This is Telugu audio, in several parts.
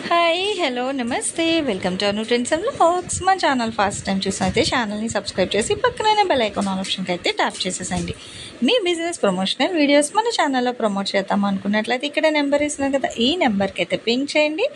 హాయ్ హలో నమస్తే welcome to Anu trends and vlogs. మా ఛానల్ ఫస్ట్ టైం చూసినైతే ఛానల్ని సబ్స్క్రైబ్ చేసి పక్కనైన బెల్ ఐకాన్ ఆప్షన్కి అయితే ట్యాప్ చేసేసండి. మీ బిజినెస్ ప్రమోషనల్ వీడియోస్ మన ఛానల్లో ప్రమోట్ చేద్దాం అనుకున్నట్లయితే ఇక్కడ నెంబర్ ఇస్తున్నాం కదా, ఈ నెంబర్కి అయితే పింక్ చేయండి.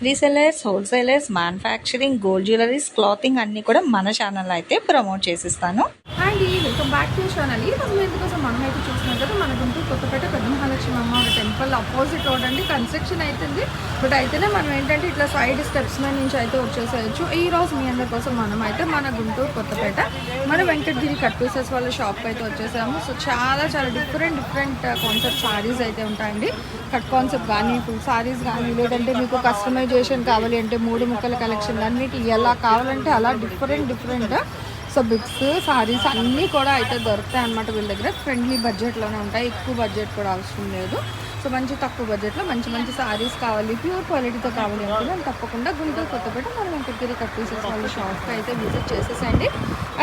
Resellers, wholesalers, manufacturing, gold jewelleries, clothing అన్నీ కూడా మన ఛానల్లో అయితే ప్రమోట్ చేసిస్తాను. అండి వెల్కమ్ బ్యాక్ టు ఛానల్. ఈ రోజు ఎందుకోసం మనం అయితే చూస్తున్నాం కదా, మన గుంటూరు కొత్తపేట పెద్ద మహాలక్ష్మి అమ్మవారి టెంపుల్ అపోజిట్ రోడ్ అండి. కన్స్ట్రక్షన్ అవుతుంది, బట్ అయితేనే మనం ఏంటంటే ఇట్లా సైడ్ స్టెప్స్ మీద నుంచి అయితే వచ్చేసేయచ్చు. ఈ రోజు మీ అందరి కోసం మనం అయితే మన గుంటూరు కొత్తపేట మన వెంకటగిరి కట్ పీసెస్ వాళ్ళ షాప్కి అయితే వచ్చేసాము. సో చాలా డిఫరెంట్ కాన్సెప్ట్ సారీస్ అయితే ఉంటాయండి. కట్ కాన్సెప్ట్ కానీ, ఫుల్ సారీస్ కానీ, లేదంటే మీకు కస్టమైజేషన్ కావాలి అంటే 3 ముక్కల కలెక్షన్ అన్నిటి ఎలా కావాలంటే అలా డిఫరెంట్ సో బిగ్స్ సారీస్ అన్నీ కూడా అయితే దొరుకుతాయి అన్నమాట వీళ్ళ దగ్గర. ఫ్రెండ్లీ బడ్జెట్లోనే ఉంటాయి, ఎక్కువ బడ్జెట్ కూడా అవసరం లేదు. సో మంచి తక్కువ బడ్జెట్లో మంచి సారీస్ కావాలి, ప్యూర్ క్వాలిటీతో కావాలి అనుకున్నాం తప్పకుండా గుంటూరు కొత్తపేట మన వెంకటగిరి కట్ పీసెస్ వాళ్ళ షాప్కి అయితే విజిట్ చేసేసండి.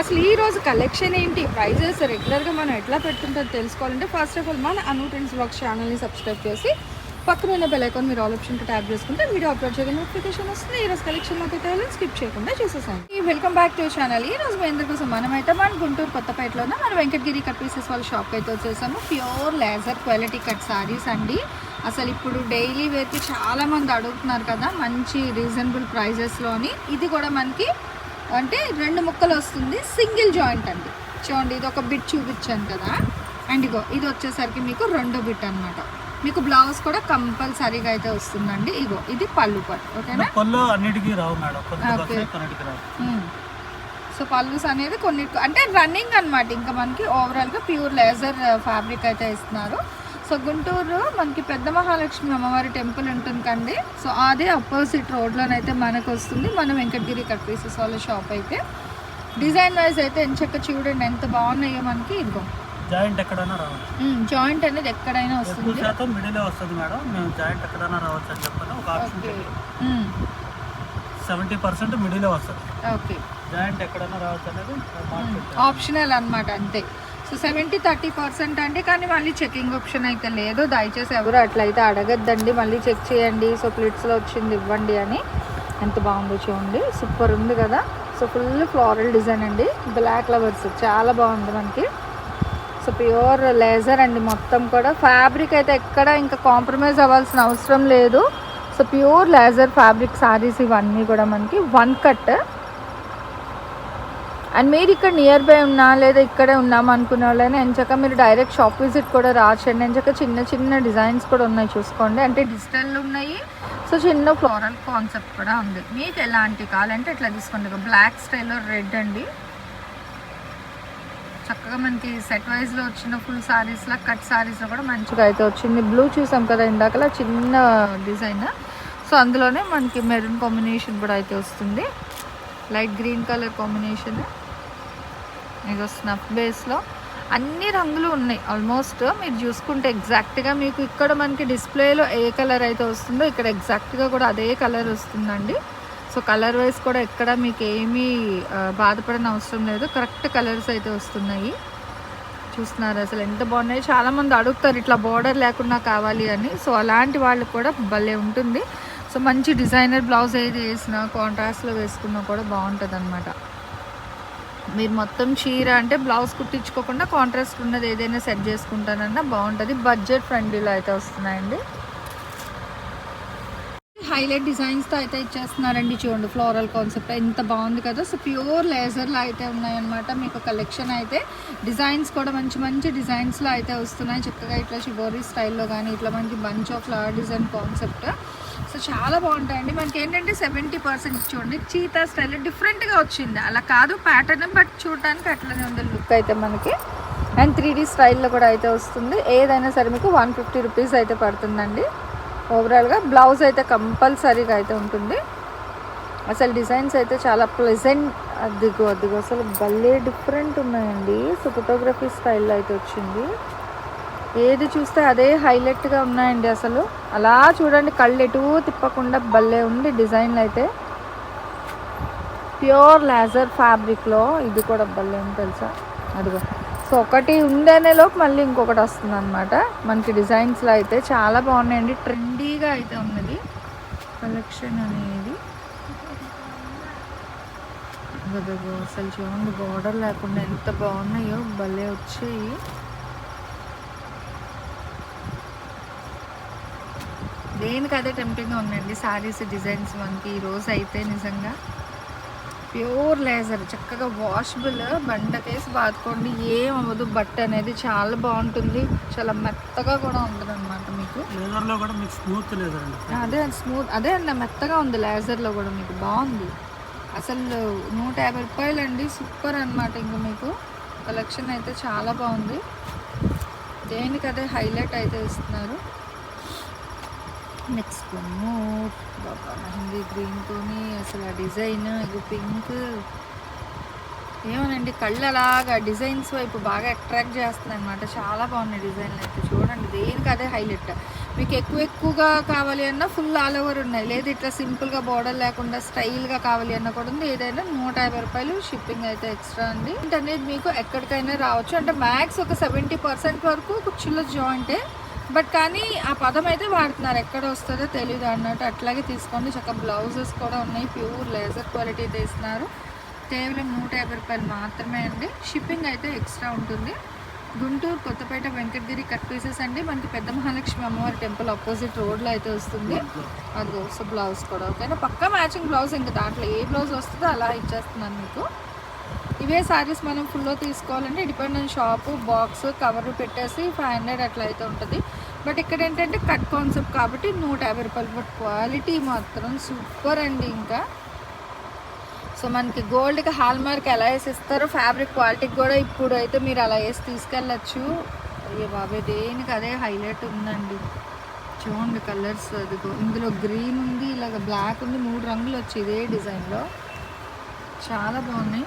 అసలు ఈ రోజు కలెక్షన్ ఏంటి, ప్రైజెస్ రెగ్యులర్గా మనం ఎట్లా పెట్టుకుంటారో తెలుసుకోవాలంటే ఫస్ట్ ఆఫ్ ఆల్ మన అను ట్రెండ్స్ వ్లాగ్స్ ఛానల్ని సబ్స్క్రైబ్ చేసి పక్కన బెల్ ఐకాన్ మీరు ఆల్ ఆప్షన్కి ట్యాప్ చేసుకుంటే వీడియో అప్లోడ్ చేయడం నోటిఫికేషన్ వస్తుంది. ఈ రోజు కలెక్షన్లోకి అయితే స్కిప్ చేయకుండా చూసేసాను. Welcome back to channel. ఈ రోజు మీ అందరి కోసం మనమైతే మన గుంటూరు కొత్తపేటలోనే మన వెంకటగిరి కట్ పీసెస్ వాళ్ళ షాప్కి అయితే వచ్చేసాము. Pure laser quality cut saris అండి. అసలు ఇప్పుడు డైలీ వేర్కి చాలామంది అడుగుతున్నారు కదా, మంచి రీజనబుల్ ప్రైజెస్లోని. ఇది కూడా మనకి అంటే 2 ముక్కలు వస్తుంది, సింగిల్ జాయింట్ అండి. చూడండి, ఇది ఒక బిట్ చూపించాను కదా, అండ్ ఇగో ఇది వచ్చేసరికి మీకు 2వ బిట్ అనమాట. మీకు బ్లౌజ్ కూడా కంపల్సరీగా అయితే వస్తుందండి. ఇగో ఇది పళ్ళు పట్టు, ఓకేనా? పళ్ళు అన్నిటికీ రావు మేడం. సో పళ్ళుస్ అనేది కొన్ని అంటే రన్నింగ్ అనమాట. ఇంకా మనకి ఓవరాల్గా ప్యూర్ లేజర్ ఫ్యాబ్రిక్ అయితే ఇస్తున్నారు. సో గుంటూరు మనకి పెద్ద మహాలక్ష్మి అమ్మవారి టెంపుల్ ఉంటుంది కండి. సో అదే అపోజిట్ రోడ్లోనైతే మనకు వస్తుంది మన వెంకటగిరి కట్ పీసెస్ వాళ్ళ షాప్ అయితే. డిజైన్ వైజ్ అయితే ఎంచక్క చూడండి ఎంత బాగున్నాయో మనకి. ఇదిగో జాయింట్ ఎక్కడైనా రావచ్చు, జాయింట్ అనేది ఎక్కడైనా వస్తుంది. ఎక్కువ శాతం మిడిల్ వస్తుంది మేడం. మేము జాయింట్ ఎక్కడైనా రావచ్చు అని చెప్పాను. ఒక ఆప్షన్ 70% మిడిల్ వస్తుంది. ఓకే, జాయింట్ ఎక్కడైనా రావచ్చు అనేది ఆప్షనల్ అనమాట, అంతే. సో 70-30% అంటే, కానీ మళ్ళీ చెకింగ్ ఆప్షన్ అయితే లేదు. దయచేసి ఎవరు అట్లయితే అడగద్దండి, మళ్ళీ చెక్ చేయండి. సో ప్లిట్స్లో వచ్చింది ఇవ్వండి అని. ఎంత బాగుందో చూడండి, సూపర్ ఉంది కదా. సో ఫుల్ ఫ్లోరల్ డిజైన్ అండి, బ్లాక్ ఫ్లవర్స్ చాలా బాగుంది మనకి. సో ప్యూర్ లేజర్ అండి, మొత్తం కూడా ఫ్యాబ్రిక్ అయితే ఎక్కడ ఇంకా కాంప్రమైజ్ అవ్వాల్సిన అవసరం లేదు. So pure laser fabric saris ఇవన్నీ కూడా మనకి 1 కట్. అండ్ మీరు ఇక్కడ నియర్ బై ఉన్నా లేదా ఇక్కడే ఉన్నాం అనుకునే వాళ్ళైనా ఎంచక్క మీరు డైరెక్ట్ షాప్ విజిట్ కూడా రాచండి. ఎంచక్క చిన్న డిజైన్స్ కూడా ఉన్నాయి చూసుకోండి, అంటే డిజిటల్ ఉన్నాయి. సో చిన్న ఫ్లోరల్ కాన్సెప్ట్ కూడా ఉంది. మీకు ఎలాంటి కావాలంటే ఇట్లా తీసుకోండి. బ్లాక్ స్టైల్లో రెడ్ అండి, చక్కగా మనకి సెట్ వైజ్లో వచ్చిన ఫుల్ సారీస్లో కట్ సారీస్లో కూడా మంచిగా అయితే వచ్చింది. బ్లూ చూసాం కదా ఇందాకలా, చిన్న డిజైన్. సో అందులోనే మనకి మెరూన్ కాంబినేషన్ కూడా అయితే వస్తుంది, లైట్ గ్రీన్ కలర్ కాంబినేషన్. ఇది స్నఫ్ బేస్లో అన్ని రంగులు ఉన్నాయి ఆల్మోస్ట్. మీరు చూసుకుంటే ఎగ్జాక్ట్గా మీకు ఇక్కడ మనకి డిస్ప్లేలో ఏ కలర్ అయితే వస్తుందో ఇక్కడ ఎగ్జాక్ట్గా కూడా అదే కలర్ వస్తుందండి. సో కలర్ వైజ్ కూడా ఎక్కడ మీకు ఏమీ బాధపడని అవసరం లేదు, కరెక్ట్ కలర్స్ అయితే వస్తున్నాయి. చూస్తున్నారు అసలు ఎంత బాగున్నాయి. చాలామంది అడుగుతారు ఇట్లా బార్డర్ లేకుండా కావాలి అని. సో అలాంటి వాళ్ళకి కూడా భలే ఉంటుంది. సో మంచి డిజైనర్ బ్లౌజ్ ఏది వేసినా కాంట్రాస్ట్లో వేసుకున్నా కూడా బాగుంటుంది అనమాట. మీరు మొత్తం చీర అంటే బ్లౌజ్ కుట్టించుకోకుండా కాంట్రాస్ట్ ఉన్నది ఏదైనా సెట్ చేసుకుంటానన్నా బాగుంటుంది. బడ్జెట్ ఫ్రెండ్లీలో అయితే వస్తున్నాయండి. హైలైట్ డిజైన్స్తో అయితే ఇచ్చేస్తున్నారండి. చూడండి ఫ్లోరల్ కాన్సెప్ట్ ఎంత బాగుంది కదా. సో ప్యూర్ లేజర్లో అయితే ఉన్నాయన్నమాట మీకు కలెక్షన్ అయితే. డిజైన్స్ కూడా మంచి డిజైన్స్లో అయితే వస్తున్నాయి చక్కగా. ఇట్లా షిబోరీ స్టైల్లో కానీ ఇట్లా మనకి bunch of flower design concept. So చాలా బాగుంటాయండి. మనకి ఏంటంటే 70% చూడండి చీతా స్టైల్ డిఫరెంట్గా వచ్చింది, అలా కాదు ప్యాటర్న్, బట్ చూడటానికి అట్లనే ఉంది లుక్ అయితే మనకి. అండ్ 3D స్టైల్లో కూడా అయితే వస్తుంది. ఏదైనా సరే మీకు 150 రూపీస్ అయితే పడుతుందండి. ఓవరాల్గా బ్లౌజ్ అయితే కంపల్సరీగా అయితే ఉంటుంది. అసలు డిజైన్స్ అయితే చాలా ప్లెజెంట్. అదిగో అసలు భలే డిఫరెంట్ ఉన్నాయండి. సో ఫోటోగ్రఫీ స్టైల్లో అయితే వచ్చింది. ఏది చూస్తే అదే హైలైట్గా ఉన్నాయండి. అసలు అలా చూడండి, కళ్ళు ఎటు తిప్పకుండా భలే ఉంది డిజైన్లు అయితే. ప్యూర్ లేజర్ ఫ్యాబ్రిక్లో ఇది కూడా భలే ఉంది తెలుసా. అదిగో సో ఒకటి ఉందనే లోపు మళ్ళీ ఇంకొకటి వస్తుంది అనమాట మనకి. డిజైన్స్లో అయితే చాలా బాగున్నాయండి, ట్రెండీగా అయితే ఉన్నది. కలెక్షన్ అనేది గదగో అసలు చూడండి, బార్డర్ లేకుండా ఎంత బాగున్నాయో, భలే వచ్చాయి. దేనికి అదే టెంప్టింగ్గా ఉందండి శారీస్ డిజైన్స్ మనకి ఈరోజు అయితే. నిజంగా ప్యూర్ లేజర్, చక్కగా వాషబుల్, బండకేసి బాదుకోండి, ఏం అవ్వదు. బట్ట అనేది చాలా బాగుంటుంది, చాలా మెత్తగా కూడా ఉంటుంది అనమాట మీకు. లేజర్లో కూడా మీకు స్మూత్ లేజర్ అండి. అదే స్మూత్, అదే అండి మెత్తగా ఉంది లేజర్లో కూడా మీకు. బాగుంది అసలు. 150 రూపాయలు అండి, సూపర్ అనమాట. ఇంకా మీకు కలెక్షన్ అయితే చాలా బాగుంది. దేనికి అదే హైలైట్ అయితే ఇస్తున్నారు. నెక్స్ట్ వన్ మోర్ బాబా, మెహందీ గ్రీన్తోని అసలు ఆ డిజైన్, ఇది పింక్, ఏమోనండి కళ్ళు అలాగా డిజైన్స్ వైపు బాగా అట్రాక్ట్ చేస్తుంది అనమాట. చాలా బాగున్నాయి డిజైన్లు అయితే చూడండి. దేనికి అదే హైలైట్. మీకు ఎక్కువగా కావాలి అన్నా ఫుల్ ఆల్ ఓవర్ ఉన్నాయి, లేదు ఇట్లా సింపుల్గా బార్డర్ లేకుండా స్టైల్గా కావాలి అన్నా కూడా ఉంది. ఏదైనా 150 రూపాయలు, షిప్పింగ్ అయితే ఎక్స్ట్రా అండి. అనేది మీకు ఎక్కడికైనా రావచ్చు, అంటే మ్యాక్స్ ఒక 70% వరకు కుర్చీలో జాయింటే, బట్ కానీ ఆ పదం అయితే వాడుతున్నారు, ఎక్కడ వస్తుందో తెలియదు అన్నట్టు. అట్లాగే తీసుకోండి. చక్కగా బ్లౌజెస్ కూడా ఉన్నాయి, ప్యూర్ లేజర్ క్వాలిటీ తీస్తున్నారు. కేవలం 150 రూపాయలు మాత్రమే అండి. షిప్పింగ్ అయితే ఎక్స్ట్రా ఉంటుంది. గుంటూరు కొత్తపేట వెంకటగిరి కట్ పీసెస్ అండి. మనకి పెద్ద మహాలక్ష్మి అమ్మవారి టెంపుల్ ఆపోజిట్ రోడ్లో అయితే వస్తుంది. అది సో బ్లౌజ్ కూడా ఓకేనా, పక్కా మ్యాచింగ్ బ్లౌజ్. ఇంకా దాంట్లో ఏ బ్లౌజ్ వస్తుందో అలా ఇచ్చేస్తున్నాను మీకు. ఇవే శారీస్ మనం ఫుల్లో తీసుకోవాలంటే డిపెండెంట్ షాపు, బాక్స్, కవర్ పెట్టేసి 500 అట్లా అయితే ఉంటుంది. బట్ ఇక్కడ ఏంటంటే కట్ కాన్సెప్ట్ కాబట్టి 150 రూపాయలు. బట్ క్వాలిటీ మాత్రం సూపర్ అండి. ఇంకా సో మనకి గోల్డ్కి హాల్ మార్క్ ఎలా వేసి ఇస్తారో ఫ్యాబ్రిక్ క్వాలిటీకి కూడా ఇప్పుడు అయితే మీరు అలా వేసి తీసుకెళ్ళచ్చు. అయ్యే బాబే, దేనికి అదే హైలైట్ ఉందండి. చూడండి కలర్స్, అదిగో ఇందులో గ్రీన్ ఉంది, ఇలాగ బ్లాక్ ఉంది, 3 రంగులు వచ్చి ఇదే డిజైన్లో చాలా బాగున్నాయి.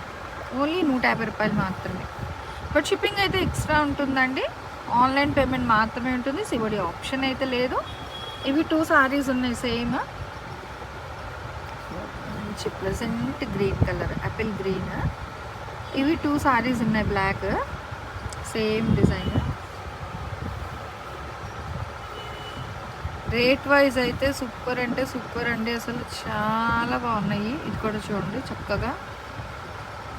ఓన్లీ 150 రూపాయలు మాత్రమే. బట్ షిప్పింగ్ అయితే ఎక్స్ట్రా ఉంటుందండి. ఆన్లైన్ పేమెంట్ మాత్రమే ఉంటుంది, సివడి ఆప్షన్ అయితే లేదు. ఇవి 2 సారీస్ ఉన్నాయి సేమ్, మంచి pleasant green colour, apple green. ఇవి 2 సారీస్ ఉన్నాయి, black same design. Rate wise అయితే సూపర్ అంటే సూపర్ అండి, అసలు చాలా బాగున్నాయి. ఇది కూడా చూడండి, చక్కగా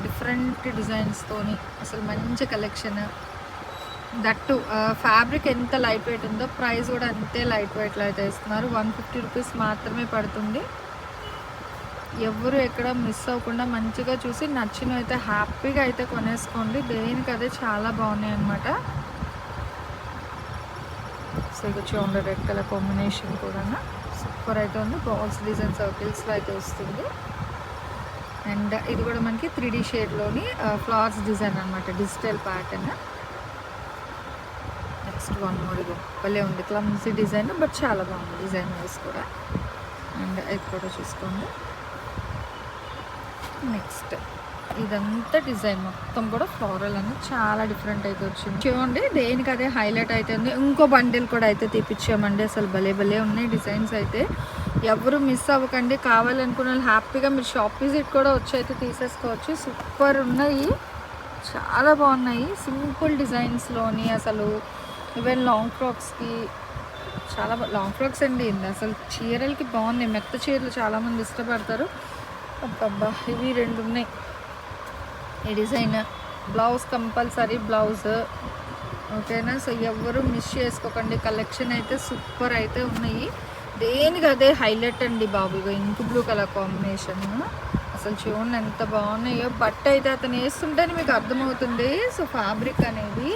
డిఫరెంట్ డిజైన్స్తోని అసలు మంచి కలెక్షన్. దట్టు ఫ్యాబ్రిక్ ఎంత లైట్ వెయిట్ ఉందో ప్రైస్ కూడా అంతే లైట్ వెయిట్లో అయితే ఇస్తున్నారు. 150 రూపీస్ మాత్రమే పడుతుంది. ఎవరు ఎక్కడ మిస్ అవ్వకుండా మంచిగా చూసి నచ్చినవి అయితే హ్యాపీగా అయితే కొనేసుకోండి. దేనికి అదే చాలా బాగున్నాయి అన్నమాట. సో ఇక చూడండి, రెడ్ కలర్ కాంబినేషన్ కూడా సూపర్ అయితే ఉంది. బాల్స్ డిజైన్ సర్కిల్స్లో అయితే వస్తుంది. అండ్ ఇది కూడా మనకి 3D షేడ్లోని ఫ్లవర్స్ డిజైన్ అనమాట, digital pattern. Next one more, ఇగో భలే ఉంది, క్లమ్సీ డిజైన్ బట్ చాలా బాగుంది డిజైన్ వైజ్ కూడా. అండ్ ఇది కూడా చూసుకోండి. నెక్స్ట్ ఇదంతా డిజైన్ మొత్తం కూడా ఫ్లోరల్ అని చాలా డిఫరెంట్ అయితే వచ్చింది. చూడండి, దేనికి అదే హైలైట్ అయితే ఉంది. ఇంకో బండిల్ కూడా అయితే తీపిచ్చామండి. అసలు భలే భలే ఉన్నాయి డిజైన్స్ అయితే. ఎవరు మిస్ అవ్వకండి. కావాలనుకున్న హ్యాపీగా మీరు షాప్ విజిట్ కూడా వచ్చి అయితే తీసేసుకోవచ్చు. సూపర్ ఉన్నాయి, చాలా బాగున్నాయి. సింపుల్ డిజైన్స్లోని అసలు ఈవెన్ లాంగ్ ఫ్రాక్స్కి చాలా లాంగ్ ఫ్రాక్స్ అండి. అసలు చీరలకి బాగున్నాయి, మెత్త చీరలు చాలామంది ఇష్టపడతారు. అబ్బబ్బా, ఇవి 2 ఉన్నాయి. ఈ డిజైన్ బ్లౌజ్ కంపల్సరీ బ్లౌజ్, ఓకేనా. సో ఎవరు మిస్ చేసుకోకండి. కలెక్షన్ అయితే సూపర్ అయితే ఉన్నాయి. దేనికి అదే హైలైట్ అండి బాబు. ఇగో ఇంక్ బ్లూ కలర్ కాంబినేషన్, అసలు చూడండి ఎంత బాగున్నాయో. బట్ట అయితే అతను వేస్తుంటేనే మీకు అర్థమవుతుంది. సో ఫ్యాబ్రిక్ అనేది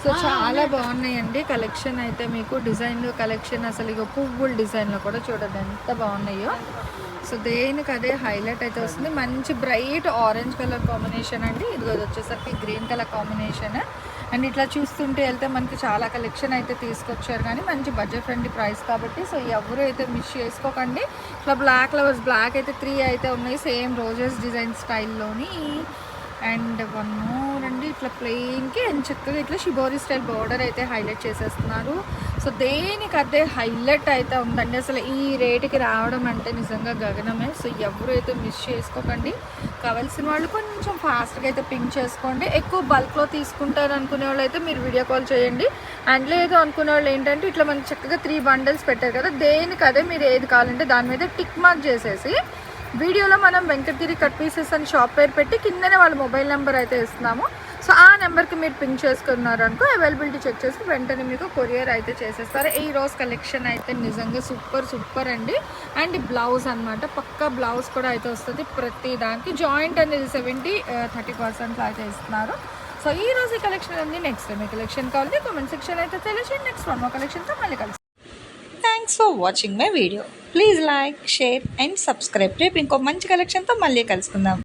సో చాలా బాగున్నాయండి. కలెక్షన్ అయితే మీకు డిజైన్ కలెక్షన్ అసలు ఇక పువ్వుల డిజైన్లో కూడా చూడండి ఎంత బాగున్నాయో. సో దేనికి అదే హైలైట్ అయితే వస్తుంది. మంచి బ్రైట్ ఆరెంజ్ కలర్ కాంబినేషన్ అండి. ఇది వచ్చేసరికి గ్రీన్ కలర్ కాంబినేషన్. అండ్ ఇట్లా చూస్తుంటే వెళ్తే మనకి చాలా కలెక్షన్ అయితే తీసుకొచ్చారు, కానీ మంచి బడ్జెట్ ఫ్రెండ్లీ ప్రైస్ కాబట్టి సో ఎవరు అయితే మిస్ చేసుకోకండి. ఇట్లా బ్లాక్ లవర్స్ బ్లాక్ అయితే 3 అయితే ఉన్నాయి, సేమ్ రోజెస్ డిజైన్ స్టైల్లోని. అండ్ 1 మోర్ అండి, ఇట్లా ప్లెయిన్కి అండ్ చక్కగా ఇట్లా షిబోరి స్టైల్ బార్డర్ అయితే హైలైట్ చేసేస్తున్నారు. సో దేనికి అదే హైలైట్ అయితే ఉందండి. అసలు ఈ రేటుకి రావడం అంటే నిజంగా గగనమే. సో ఎవరు అయితే మిస్ చేసుకోకండి. కావాల్సిన వాళ్ళు కొంచెం ఫాస్ట్గా అయితే పింక్ చేసుకోండి. ఎక్కువ బల్క్లో తీసుకుంటారు అనుకునే వాళ్ళు అయితే మీరు వీడియో కాల్ చేయండి. అండ్ లేదు అనుకునే వాళ్ళు ఏంటంటే ఇట్లా మనకి చక్కగా 3 బండిల్స్ పెట్టారు కదా, దేనికి అదే మీరు ఏది కావాలంటే దాని మీద టిక్ మార్క్ చేసేసి వీడియోలో మనం వెంకటగిరి కట్ పీసెస్ అని షాప్ పేరు పెట్టి కిందనే వాళ్ళ మొబైల్ నెంబర్ అయితే ఇస్తున్నాము. సో ఆ నెంబర్కి మీరు పింక్ చేసుకున్నారు అనుకో అవైలబిలిటీ చెక్ చేసి వెంటనే మీకు కొరియర్ అయితే చేసేస్తారు. ఈ రోజు కలెక్షన్ అయితే నిజంగా సూపర్ అండి. అండ్ బ్లౌజ్ అనమాట, పక్కా బ్లౌజ్ కూడా అయితే వస్తుంది. ప్రతి దానికి జాయింట్ అనేది 70-30% అయితే ఇస్తున్నారు. సో ఈ రోజు ఈ కలెక్షన్ ఉంది. నెక్స్ట్ టైం ఈ కలెక్షన్ కావాలి కామెంట్ సెక్షన్ అయితే తెలియజేయండి. నెక్స్ట్ వన్ కలెక్షన్తో మళ్ళీ కలిసి. Thanks for watching my video. Please like, share and subscribe. రేపు ఇంకో మంచి కలెక్షన్తో మళ్ళీ కలుసుకుందాం.